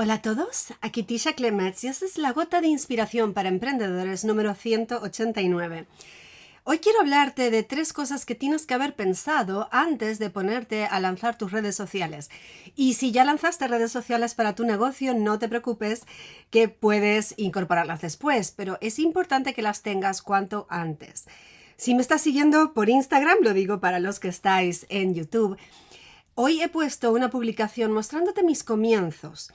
Hola a todos, aquí Tisha Clemets y esta es la gota de inspiración para emprendedores número 189. Hoy quiero hablarte de 3 cosas que tienes que haber pensado antes de ponerte a lanzar tus redes sociales. Y si ya lanzaste redes sociales para tu negocio, no te preocupes que puedes incorporarlas después, pero es importante que las tengas cuanto antes. Si me estás siguiendo por Instagram, lo digo para los que estáis en YouTube, hoy he puesto una publicación mostrándote mis comienzos.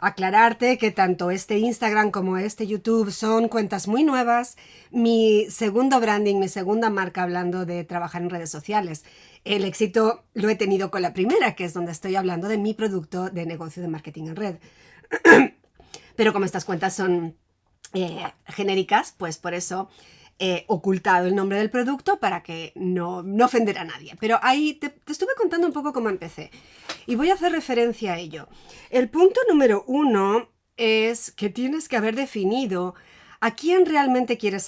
Aclararte que tanto este Instagram como este YouTube son cuentas muy nuevas, mi segundo branding, mi segunda marca hablando de trabajar en redes sociales. El éxito lo he tenido con la primera, que es donde estoy hablando de mi producto de negocio de marketing en red. Pero como estas cuentas son genéricas, pues por eso he ocultado el nombre del producto para que no ofender a nadie. Pero ahí te estuve contando un poco cómo empecé y voy a hacer referencia a ello. El punto número 1 es que tienes que haber definido a quién realmente quieres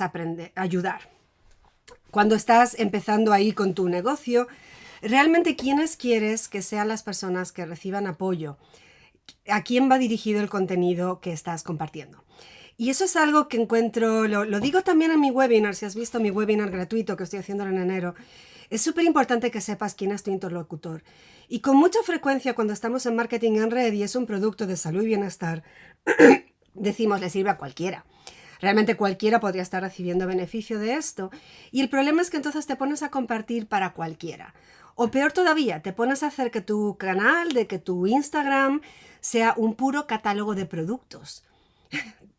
ayudar. Cuando estás empezando ahí con tu negocio, realmente quiénes quieres que sean las personas que reciban apoyo, a quién va dirigido el contenido que estás compartiendo. Y eso es algo que encuentro, lo digo también en mi webinar, si has visto mi webinar gratuito que estoy haciendo en enero. Es súper importante que sepas quién es tu interlocutor. Y con mucha frecuencia cuando estamos en marketing en red y es un producto de salud y bienestar, decimos, le sirve a cualquiera. Realmente cualquiera podría estar recibiendo beneficio de esto. Y el problema es que entonces te pones a compartir para cualquiera. O peor todavía, te pones a hacer que tu canal, de que tu Instagram sea un puro catálogo de productos.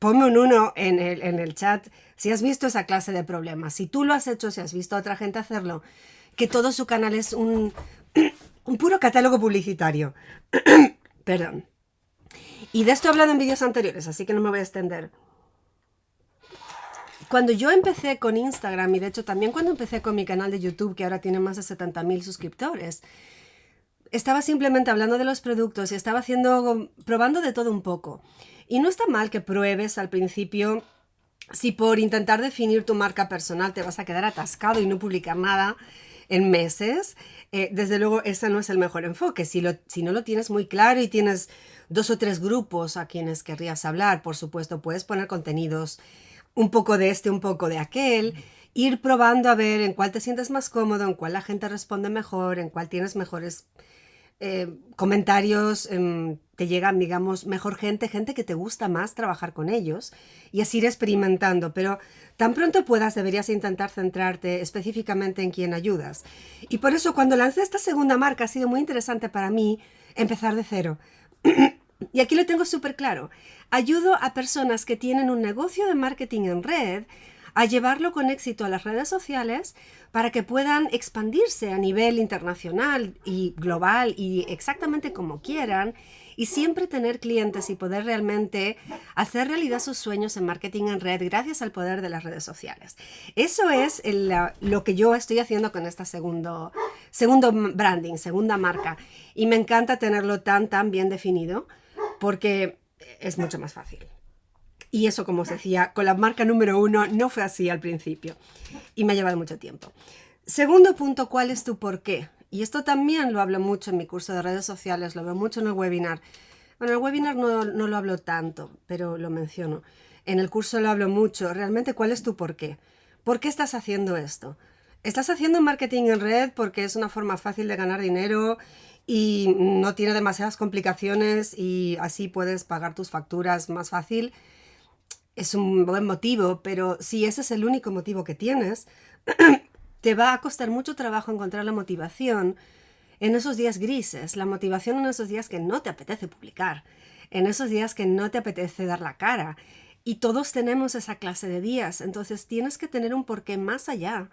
Ponme un 1 en el chat si has visto esa clase de problemas. Si tú lo has hecho, si has visto a otra gente hacerlo, que todo su canal es un puro catálogo publicitario. Perdón. Y de esto he hablado en vídeos anteriores, así que no me voy a extender. Cuando yo empecé con Instagram, y de hecho también cuando empecé con mi canal de YouTube, que ahora tiene más de 70.000 suscriptores, estaba simplemente hablando de los productos y estaba probando de todo un poco. Y no está mal que pruebes al principio. Si por intentar definir tu marca personal te vas a quedar atascado y no publicar nada en meses, desde luego ese no es el mejor enfoque. Si no lo tienes muy claro y tienes 2 o 3 grupos a quienes querrías hablar, por supuesto, puedes poner contenidos un poco de este, un poco de aquel, ir probando a ver en cuál te sientes más cómodo, en cuál la gente responde mejor, en cuál tienes mejores comentarios, te llegan, digamos, mejor gente que te gusta más trabajar con ellos y así ir experimentando, pero tan pronto puedas deberías intentar centrarte específicamente en quién ayudas. Y por eso cuando lancé esta segunda marca ha sido muy interesante para mí empezar de cero. Y aquí lo tengo súper claro. Ayudo a personas que tienen un negocio de marketing en red a llevarlo con éxito a las redes sociales para que puedan expandirse a nivel internacional y global y exactamente como quieran y siempre tener clientes y poder realmente hacer realidad sus sueños en marketing en red gracias al poder de las redes sociales. Eso es lo que yo estoy haciendo con esta segundo branding, segunda marca. Y me encanta tenerlo tan bien definido porque es mucho más fácil. Y eso, como os decía, con la marca número 1 no fue así al principio y me ha llevado mucho tiempo. Segundo punto, ¿cuál es tu por qué? Y esto también lo hablo mucho en mi curso de redes sociales, lo veo mucho en el webinar. Bueno, en el webinar no lo hablo tanto, pero lo menciono. En el curso lo hablo mucho. Realmente, ¿cuál es tu por qué? ¿Por qué estás haciendo esto? ¿Estás haciendo marketing en red porque es una forma fácil de ganar dinero y no tiene demasiadas complicaciones y así puedes pagar tus facturas más fácil? Es un buen motivo, pero si ese es el único motivo que tienes, te va a costar mucho trabajo encontrar la motivación en esos días grises, la motivación en esos días que no te apetece publicar, en esos días que no te apetece dar la cara. Y todos tenemos esa clase de días, entonces tienes que tener un porqué más allá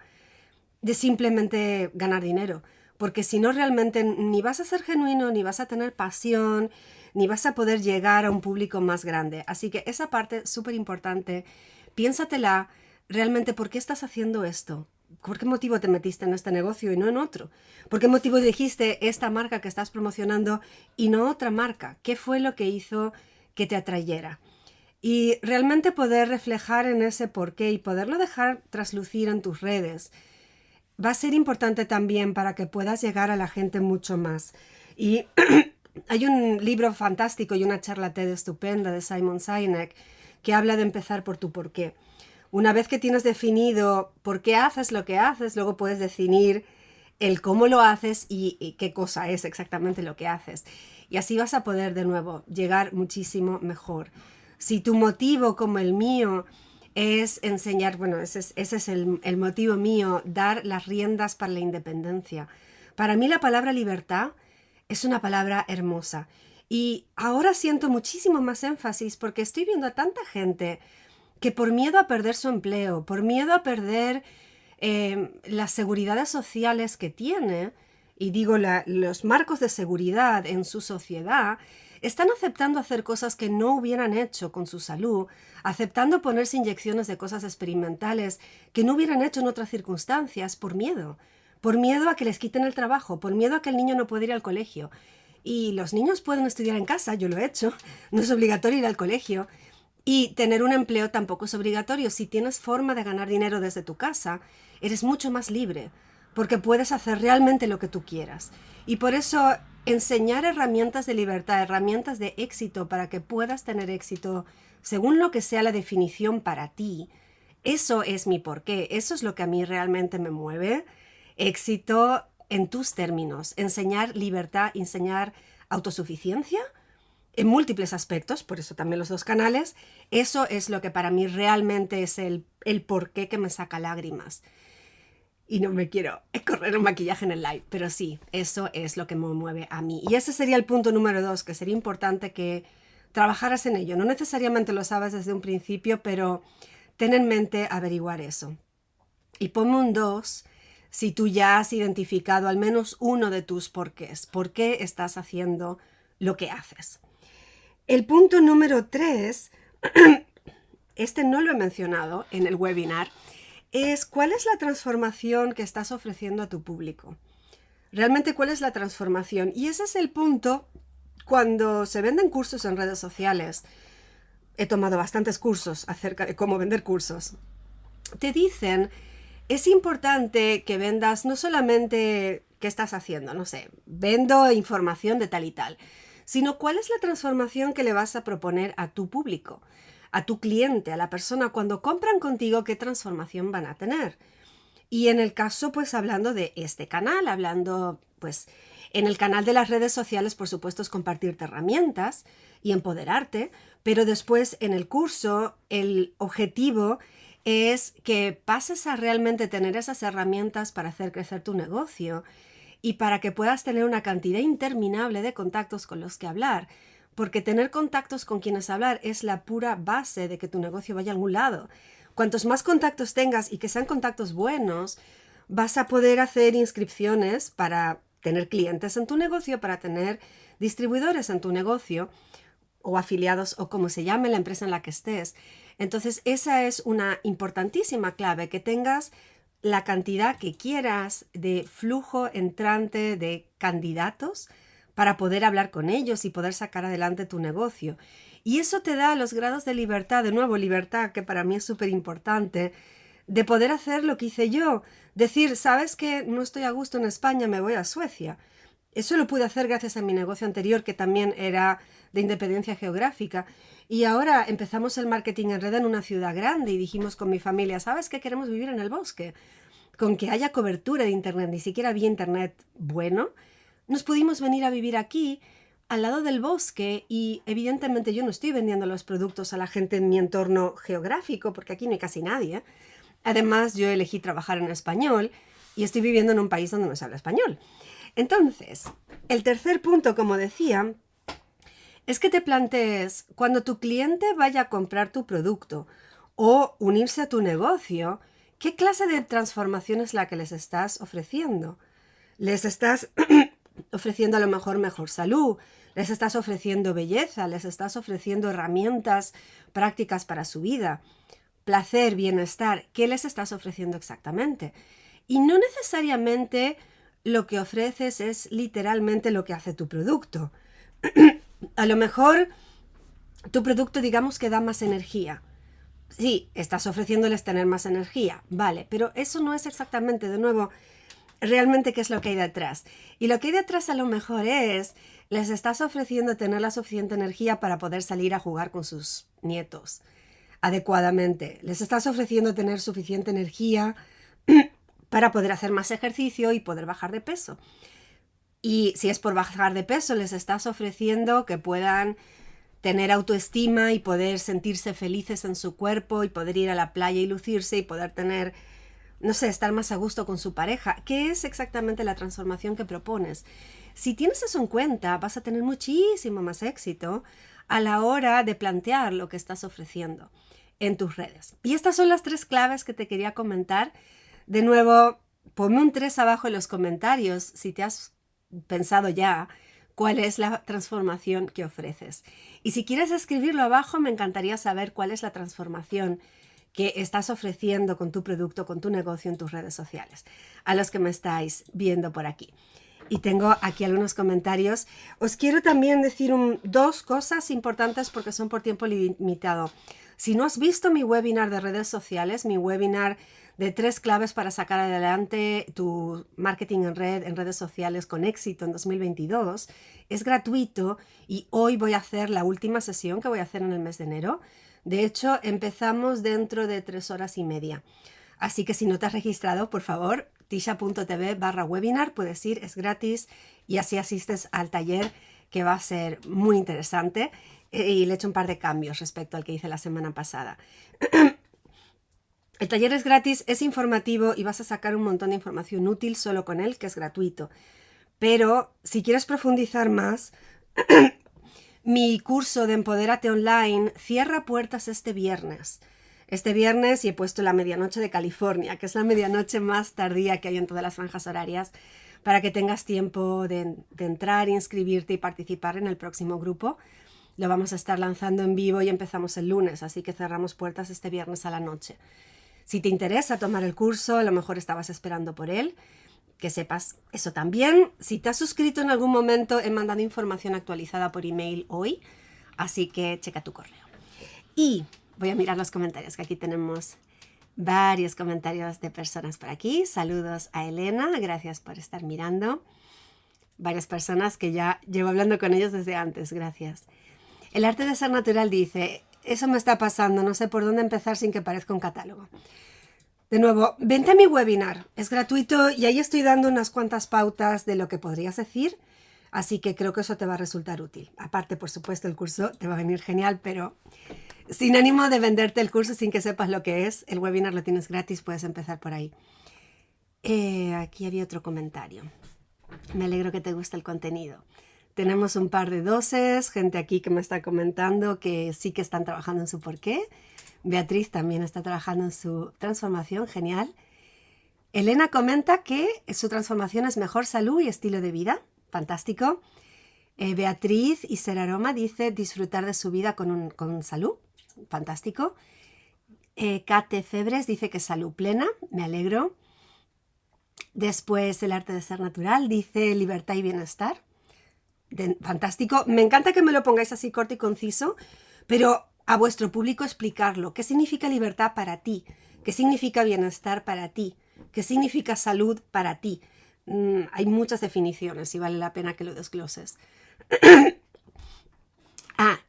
de simplemente ganar dinero, porque si no realmente ni vas a ser genuino, ni vas a tener pasión, ni vas a poder llegar a un público más grande. Así que esa parte súper importante, piénsatela realmente por qué estás haciendo esto. ¿Por qué motivo te metiste en este negocio y no en otro? ¿Por qué motivo dijiste esta marca que estás promocionando y no otra marca? ¿Qué fue lo que hizo que te atrayera? Y realmente poder reflejar en ese porqué y poderlo dejar traslucir en tus redes va a ser importante también para que puedas llegar a la gente mucho más. Y Hay un libro fantástico y una charla TED estupenda de Simon Sinek que habla de empezar por tu por qué. Una vez que tienes definido por qué haces lo que haces, luego puedes definir el cómo lo haces y qué cosa es exactamente lo que haces. Y así vas a poder de nuevo llegar muchísimo mejor. Si tu motivo, como el mío, es enseñar, bueno, ese es el motivo mío, dar las riendas para la independencia. Para mí la palabra libertad es una palabra hermosa. Y ahora siento muchísimo más énfasis porque estoy viendo a tanta gente que por miedo a perder su empleo, por miedo a perder las seguridades sociales que tiene, y digo los marcos de seguridad en su sociedad, están aceptando hacer cosas que no hubieran hecho con su salud, aceptando ponerse inyecciones de cosas experimentales que no hubieran hecho en otras circunstancias por miedo a que les quiten el trabajo, por miedo a que el niño no pueda ir al colegio. Y los niños pueden estudiar en casa, yo lo he hecho, no es obligatorio ir al colegio. Y tener un empleo tampoco es obligatorio. Si tienes forma de ganar dinero desde tu casa, eres mucho más libre, porque puedes hacer realmente lo que tú quieras. Y por eso enseñar herramientas de libertad, herramientas de éxito para que puedas tener éxito según lo que sea la definición para ti, eso es mi porqué, eso es lo que a mí realmente me mueve. Éxito en tus términos, enseñar libertad, enseñar autosuficiencia en múltiples aspectos, por eso también los dos canales. Eso es lo que para mí realmente es el porqué que me saca lágrimas. Y no me quiero correr un maquillaje en el live, pero sí, eso es lo que me mueve a mí. Y ese sería el punto número 2, que sería importante que trabajaras en ello. No necesariamente lo sabes desde un principio, pero ten en mente averiguar eso. Y ponme un 2 si tú ya has identificado al menos uno de tus porqués. ¿Por qué estás haciendo lo que haces? El punto número 3, este no lo he mencionado en el webinar, es cuál es la transformación que estás ofreciendo a tu público. Realmente, ¿cuál es la transformación? Y ese es el punto cuando se venden cursos en redes sociales. He tomado bastantes cursos acerca de cómo vender cursos. Te dicen, es importante que vendas no solamente qué estás haciendo, no sé, vendo información de tal y tal, sino cuál es la transformación que le vas a proponer a tu público, a tu cliente, a la persona cuando compran contigo, qué transformación van a tener. Y en el caso, pues hablando de este canal, hablando, pues en el canal de las redes sociales, por supuesto, es compartirte herramientas y empoderarte, pero después en el curso el objetivo es que pases a realmente tener esas herramientas para hacer crecer tu negocio y para que puedas tener una cantidad interminable de contactos con los que hablar, porque tener contactos con quienes hablar es la pura base de que tu negocio vaya a algún lado. Cuantos más contactos tengas y que sean contactos buenos, vas a poder hacer inscripciones para tener clientes en tu negocio, para tener distribuidores en tu negocio o afiliados o como se llame la empresa en la que estés. Entonces esa es una importantísima clave, que tengas la cantidad que quieras de flujo entrante de candidatos para poder hablar con ellos y poder sacar adelante tu negocio. Y eso te da los grados de libertad, de nuevo libertad, que para mí es súper importante, de poder hacer lo que hice yo. Decir, ¿sabes qué? No estoy a gusto en España, me voy a Suecia. Eso lo pude hacer gracias a mi negocio anterior, que también era de independencia geográfica. Y ahora empezamos el marketing en red en una ciudad grande y dijimos con mi familia, ¿sabes qué? Queremos vivir en el bosque. Con que haya cobertura de internet, ni siquiera había internet bueno, nos pudimos venir a vivir aquí, al lado del bosque, y evidentemente yo no estoy vendiendo los productos a la gente en mi entorno geográfico, porque aquí no hay casi nadie. Además, yo elegí trabajar en español y estoy viviendo en un país donde no se habla español. Entonces, el tercer punto, como decía, es que te plantees, cuando tu cliente vaya a comprar tu producto o unirse a tu negocio, ¿qué clase de transformación es la que les estás ofreciendo? Les estás ofreciendo a lo mejor salud, les estás ofreciendo belleza, les estás ofreciendo herramientas prácticas para su vida, placer, bienestar. ¿Qué les estás ofreciendo exactamente? Y no necesariamente lo que ofreces es literalmente lo que hace tu producto. A lo mejor tu producto, digamos, que da más energía. Sí, estás ofreciéndoles tener más energía, vale, pero eso no es exactamente, de nuevo, realmente qué es lo que hay detrás. Y lo que hay detrás a lo mejor es, les estás ofreciendo tener la suficiente energía para poder salir a jugar con sus nietos adecuadamente. Les estás ofreciendo tener suficiente energía para poder hacer más ejercicio y poder bajar de peso. Y si es por bajar de peso, les estás ofreciendo que puedan tener autoestima y poder sentirse felices en su cuerpo y poder ir a la playa y lucirse y poder tener, no sé, estar más a gusto con su pareja. ¿Qué es exactamente la transformación que propones? Si tienes eso en cuenta, vas a tener muchísimo más éxito a la hora de plantear lo que estás ofreciendo en tus redes. Y estas son las 3 claves que te quería comentar. De nuevo, ponme un 3 abajo en los comentarios si te has pensado ya cuál es la transformación que ofreces. Y si quieres escribirlo abajo, me encantaría saber cuál es la transformación que estás ofreciendo con tu producto, con tu negocio en tus redes sociales, a los que me estáis viendo por aquí. Y tengo aquí algunos comentarios. Os quiero también decir 2 cosas importantes porque son por tiempo limitado. Si no has visto mi webinar de redes sociales, mi webinar de 3 claves para sacar adelante tu marketing en redes sociales con éxito en 2022, es gratuito y hoy voy a hacer la última sesión que voy a hacer en el mes de enero. De hecho, empezamos dentro de 3 horas y media. Así que si no te has registrado, por favor, tisha.tv/webinar, puedes ir, es gratis y así asistes al taller que va a ser muy interesante y le he hecho un par de cambios respecto al que hice la semana pasada. El taller es gratis, es informativo y vas a sacar un montón de información útil solo con él, que es gratuito. Pero si quieres profundizar más, mi curso de Empodérate Online cierra puertas este viernes. Este viernes y he puesto la medianoche de California, que es la medianoche más tardía que hay en todas las franjas horarias, para que tengas tiempo de entrar, inscribirte y participar en el próximo grupo. Lo vamos a estar lanzando en vivo y empezamos el lunes, así que cerramos puertas este viernes a la noche. Si te interesa tomar el curso, a lo mejor estabas esperando por él, que sepas eso también. Si te has suscrito en algún momento, he mandado información actualizada por email hoy, así que checa tu correo. Y voy a mirar los comentarios, que aquí tenemos varios comentarios de personas por aquí. Saludos a Elena, gracias por estar mirando. Varias personas que ya llevo hablando con ellos desde antes, gracias. El arte de ser natural dice, eso me está pasando, no sé por dónde empezar sin que parezca un catálogo. De nuevo, vente a mi webinar, es gratuito y ahí estoy dando unas cuantas pautas de lo que podrías decir, así que creo que eso te va a resultar útil. Aparte, por supuesto, el curso te va a venir genial, pero sin ánimo de venderte el curso sin que sepas lo que es, el webinar lo tienes gratis, puedes empezar por ahí. Aquí había otro comentario. Me alegro que te guste el contenido. Tenemos un par de doses, gente aquí que me está comentando que sí que están trabajando en su porqué. Beatriz también está trabajando en su transformación, genial. Elena comenta que su transformación es mejor salud y estilo de vida, fantástico. Beatriz y Ser Aroma dice disfrutar de su vida con salud, fantástico. Kate Febres dice que salud plena, me alegro. Después el arte de ser natural dice libertad y bienestar. Fantástico, me encanta que me lo pongáis así corto y conciso, pero a vuestro público explicarlo. ¿Qué significa libertad para ti? ¿Qué significa bienestar para ti? ¿Qué significa salud para ti? Hay muchas definiciones y vale la pena que lo desgloses.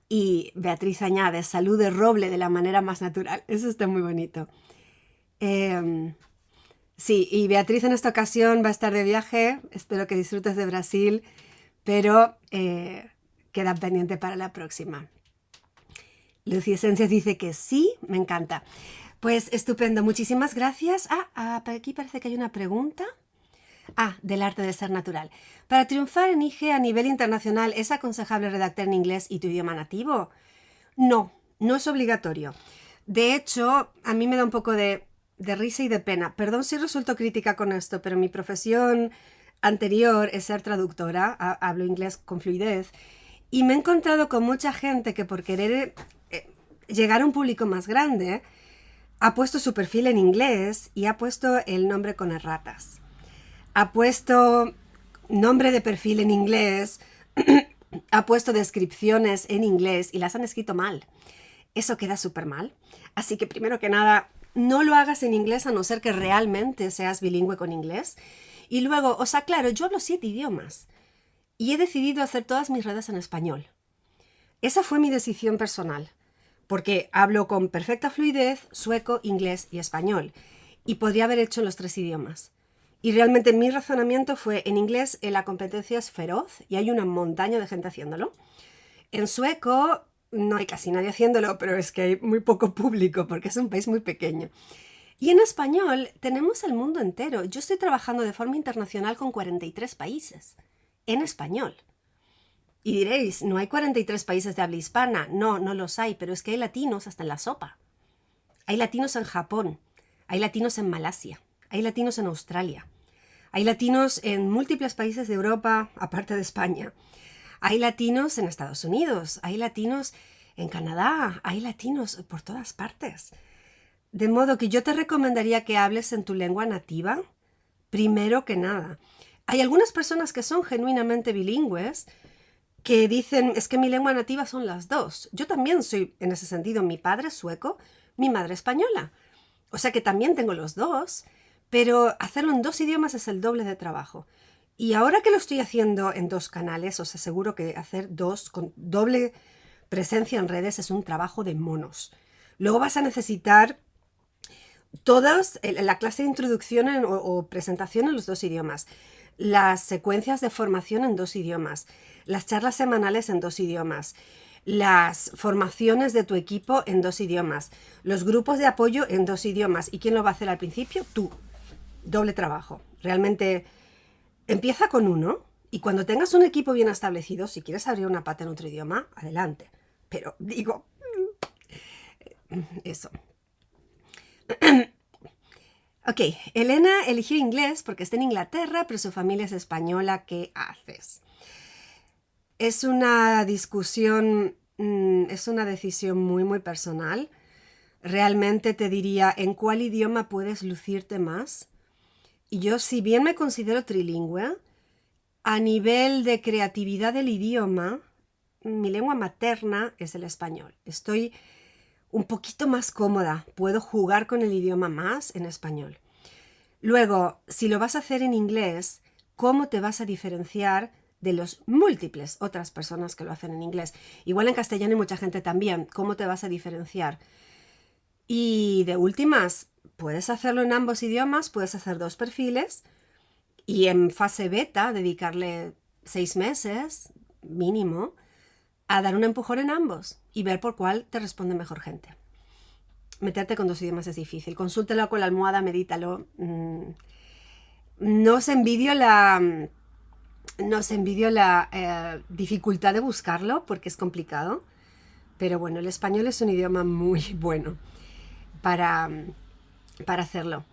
Y Beatriz añade salud de roble de la manera más natural. Eso está muy bonito. Sí, y Beatriz en esta ocasión va a estar de viaje. Espero que disfrutes de Brasil, pero queda pendiente para la próxima. Lucy Esencias dice que sí, me encanta. Pues estupendo, muchísimas gracias. Aquí parece que hay una pregunta. Del arte de ser natural. Para triunfar en IG a nivel internacional, ¿es aconsejable redactar en inglés y tu idioma nativo? No, no es obligatorio. De hecho, a mí me da un poco de risa y de pena. Perdón si resulto crítica con esto, pero mi profesión anterior es ser traductora. Hablo inglés con fluidez. Y me he encontrado con mucha gente que por querer llegar a un público más grande ha puesto su perfil en inglés y ha puesto el nombre con erratas. Ha puesto nombre de perfil en inglés, ha puesto descripciones en inglés y las han escrito mal. Eso queda súper mal. Así que primero que nada, no lo hagas en inglés a no ser que realmente seas bilingüe con inglés. Y luego, os aclaro, yo hablo 7 idiomas y he decidido hacer todas mis redes en español. Esa fue mi decisión personal, porque hablo con perfecta fluidez sueco, inglés y español, y podría haber hecho los 3 idiomas. Y realmente mi razonamiento fue, en inglés la competencia es feroz y hay una montaña de gente haciéndolo. En sueco no hay casi nadie haciéndolo, pero es que hay muy poco público porque es un país muy pequeño. Y en español tenemos el mundo entero. Yo estoy trabajando de forma internacional con 43 países, en español. Y diréis, no hay 43 países de habla hispana. No, no los hay, pero es que hay latinos hasta en la sopa. Hay latinos en Japón, hay latinos en Malasia, hay latinos en Australia, hay latinos en múltiples países de Europa, aparte de España. Hay latinos en Estados Unidos, hay latinos en Canadá, hay latinos por todas partes. De modo que yo te recomendaría que hables en tu lengua nativa, primero que nada. Hay algunas personas que son genuinamente bilingües que dicen, es que mi lengua nativa son las dos. Yo también soy, en ese sentido, mi padre es sueco, mi madre española. O sea que también tengo los dos, pero hacerlo en 2 idiomas es el doble de trabajo. Y ahora que lo estoy haciendo en 2 canales, os aseguro que hacer 2 con doble presencia en redes es un trabajo de monos. Luego vas a necesitar todas la clase de introducción o presentación en los 2 idiomas, las secuencias de formación en 2 idiomas, las charlas semanales en 2 idiomas, las formaciones de tu equipo en 2 idiomas, los grupos de apoyo en 2 idiomas. ¿Y quién lo va a hacer al principio? Tú. Doble trabajo. Realmente empieza con uno y cuando tengas un equipo bien establecido, si quieres abrir una pata en otro idioma, adelante. Pero digo, eso. Ok, Elena eligió inglés porque está en Inglaterra, pero su familia es española. ¿Qué haces? Es una discusión, es una decisión muy, muy personal. Realmente te diría, ¿en cuál idioma puedes lucirte más? Y yo, si bien me considero trilingüe, a nivel de creatividad del idioma, mi lengua materna es el español. Estoy un poquito más cómoda, puedo jugar con el idioma más en español. Luego, si lo vas a hacer en inglés, ¿cómo te vas a diferenciar de los múltiples otras personas que lo hacen en inglés? Igual en castellano hay mucha gente también. ¿Cómo te vas a diferenciar? Y de últimas, puedes hacerlo en ambos idiomas, puedes hacer 2 perfiles y en fase beta dedicarle 6 meses mínimo a dar un empujón en ambos y ver por cuál te responde mejor gente. Meterte con 2 idiomas es difícil. Consúltelo con la almohada, medítalo. No os envidio la dificultad de buscarlo porque es complicado. Pero bueno, el español es un idioma muy bueno para hacerlo.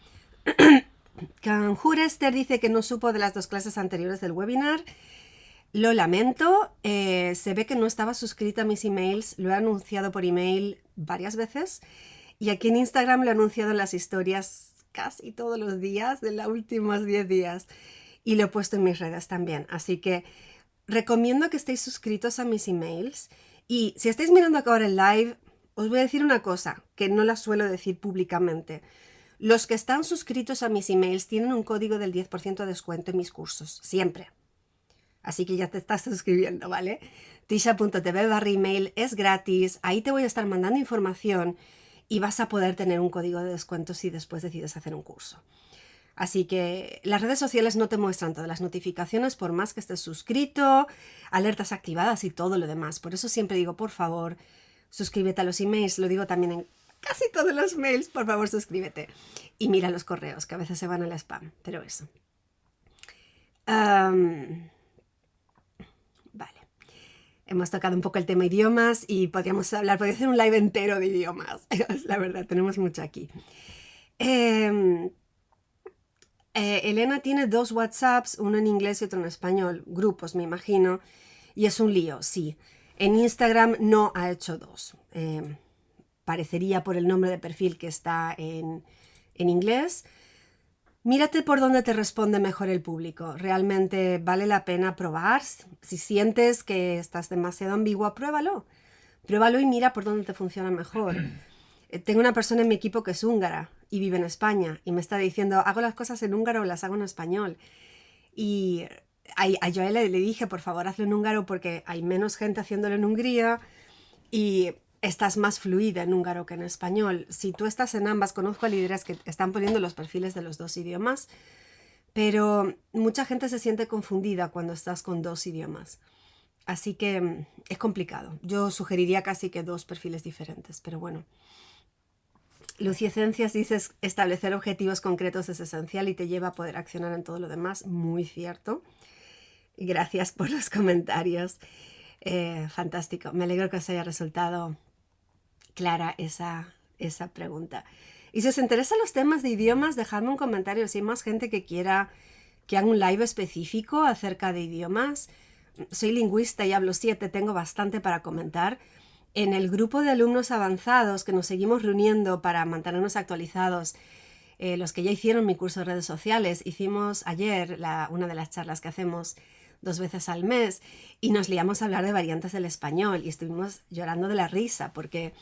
Canjurester dice que no supo de las 2 clases anteriores del webinar. Lo lamento, se ve que no estaba suscrita a mis emails, lo he anunciado por email varias veces y aquí en Instagram lo he anunciado en las historias casi todos los días de los últimos 10 días y lo he puesto en mis redes también. Así que recomiendo que estéis suscritos a mis emails y si estáis mirando ahora el live, os voy a decir una cosa que no la suelo decir públicamente. Los que están suscritos a mis emails tienen un código del 10% de descuento en mis cursos, siempre. Así que ya te estás suscribiendo, ¿vale? tisha.tv/email es gratis, ahí te voy a estar mandando información y vas a poder tener un código de descuento si después decides hacer un curso. Así que las redes sociales no te muestran todas las notificaciones por más que estés suscrito, alertas activadas y todo lo demás. Por eso siempre digo, por favor, suscríbete a los emails. Lo digo también en casi todos los mails, por favor, suscríbete. Y mira los correos, que a veces se van al spam, pero eso. Vale. Hemos tocado un poco el tema idiomas y podría hacer un live entero de idiomas. La verdad, tenemos mucho aquí. Elena tiene 2 WhatsApps, uno en inglés y otro en español, grupos me imagino, y es un lío, sí. En Instagram no ha hecho 2. Parecería por el nombre de perfil que está en inglés. Mírate por dónde te responde mejor el público. Realmente vale la pena probar. Si sientes que estás demasiado ambigua, pruébalo. Pruébalo y mira por dónde te funciona mejor. Tengo una persona en mi equipo que es húngara y vive en España y me está diciendo, ¿hago las cosas en húngaro o las hago en español? Y a Joel le dije, por favor, hazlo en húngaro porque hay menos gente haciéndolo en Hungría y estás más fluida en húngaro que en español. Si tú estás en ambas, conozco a líderes que están poniendo los perfiles de los dos idiomas, pero mucha gente se siente confundida cuando estás con dos idiomas. Así que es complicado. Yo sugeriría casi que dos perfiles diferentes, pero bueno. Luciecencias dices, establecer objetivos concretos es esencial y te lleva a poder accionar en todo lo demás. Muy cierto. Gracias por los comentarios. Fantástico. Me alegro que os haya resultado clara esa pregunta. Y si os interesan los temas de idiomas, dejadme un comentario. Si hay más gente que quiera que haga un live específico acerca de idiomas. Soy lingüista y hablo 7, tengo bastante para comentar. En el grupo de alumnos avanzados que nos seguimos reuniendo para mantenernos actualizados, los que ya hicieron mi curso de redes sociales, hicimos ayer una de las charlas que hacemos 2 veces al mes y nos liamos a hablar de variantes del español y estuvimos llorando de la risa porque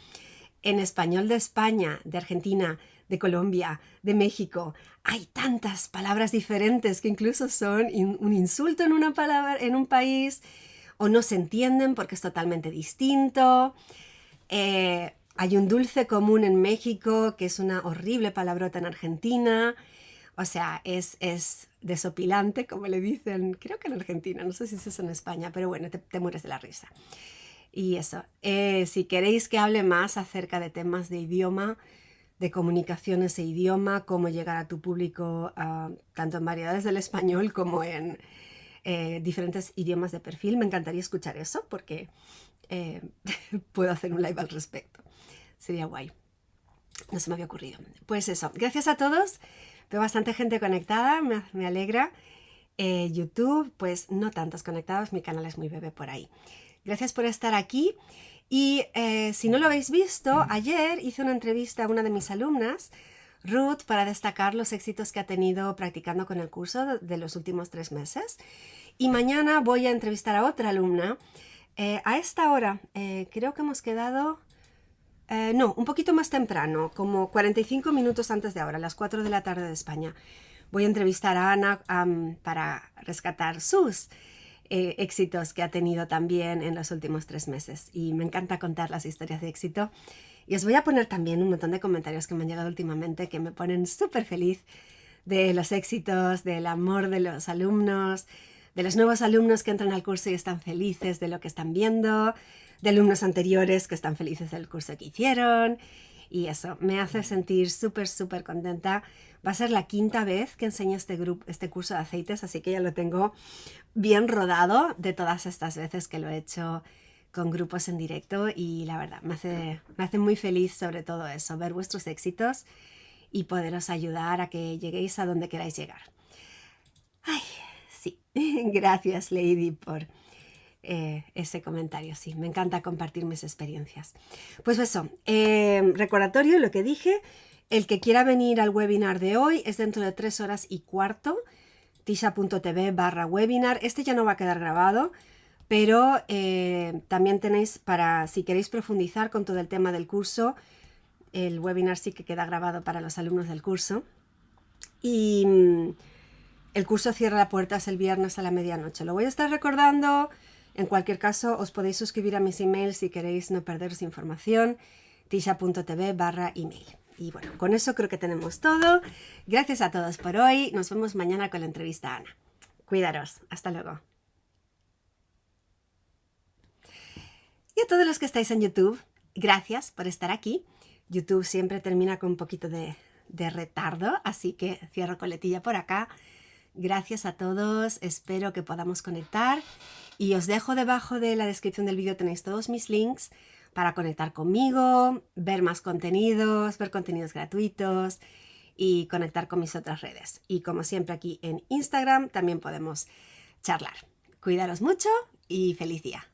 en español de España, de Argentina, de Colombia, de México, hay tantas palabras diferentes que incluso son un insulto en una palabra en un país o no se entienden porque es totalmente distinto. Hay un dulce común en México que es una horrible palabrota en Argentina. O sea, es desopilante, como le dicen, creo que en Argentina, no sé si eso es en España, pero bueno, te mueres de la risa. Y eso, si queréis que hable más acerca de temas de idioma, de comunicaciones e idioma, cómo llegar a tu público, tanto en variedades del español como en diferentes idiomas de perfil, me encantaría escuchar eso porque puedo hacer un live al respecto. Sería guay. No se me había ocurrido. Pues eso, gracias a todos. Veo bastante gente conectada, me alegra. YouTube, pues no tantos conectados, mi canal es muy bebé por ahí. Gracias por estar aquí. Y si no lo habéis visto, ayer hice una entrevista a una de mis alumnas, Ruth, para destacar los éxitos que ha tenido practicando con el curso de los últimos 3 meses. Y mañana voy a entrevistar a otra alumna. A esta hora, creo que hemos quedado... no, un poquito más temprano, como 45 minutos antes de ahora, a las 4 de la tarde de España. Voy a entrevistar a Ana para rescatar sus éxitos que ha tenido también en los últimos 3 meses. Y me encanta contar las historias de éxito. Y os voy a poner también un montón de comentarios que me han llegado últimamente que me ponen súper feliz de los éxitos, del amor de los alumnos, de los nuevos alumnos que entran al curso y están felices de lo que están viendo, de alumnos anteriores que están felices del curso que hicieron. Y eso me hace sentir súper, súper contenta. Va a ser la 5ª vez que enseño este curso de aceites, así que ya lo tengo bien rodado de todas estas veces que lo he hecho con grupos en directo y la verdad me hace muy feliz sobre todo eso, ver vuestros éxitos y poderos ayudar a que lleguéis a donde queráis llegar. Ay, sí, gracias Lady por ese comentario, sí, me encanta compartir mis experiencias. Pues eso, recordatorio, lo que dije, el que quiera venir al webinar de hoy es dentro de 3 horas y cuarto, tisha.tv/webinar, este ya no va a quedar grabado, pero también tenéis si queréis profundizar con todo el tema del curso, el webinar sí que queda grabado para los alumnos del curso. Y el curso cierra las puertas el viernes a la medianoche. Lo voy a estar recordando. En cualquier caso, os podéis suscribir a mis emails si queréis no perderos información. tisha.tv/email. Y bueno, con eso creo que tenemos todo. Gracias a todos por hoy. Nos vemos mañana con la entrevista a Ana. Cuidaros. Hasta luego. Y a todos los que estáis en YouTube, gracias por estar aquí. YouTube siempre termina con un poquito de retardo, así que cierro coletilla por acá. Gracias a todos, espero que podamos conectar y os dejo debajo de la descripción del vídeo, tenéis todos mis links para conectar conmigo, ver más contenidos, ver contenidos gratuitos y conectar con mis otras redes. Y como siempre aquí en Instagram también podemos charlar. Cuidaros mucho y feliz día.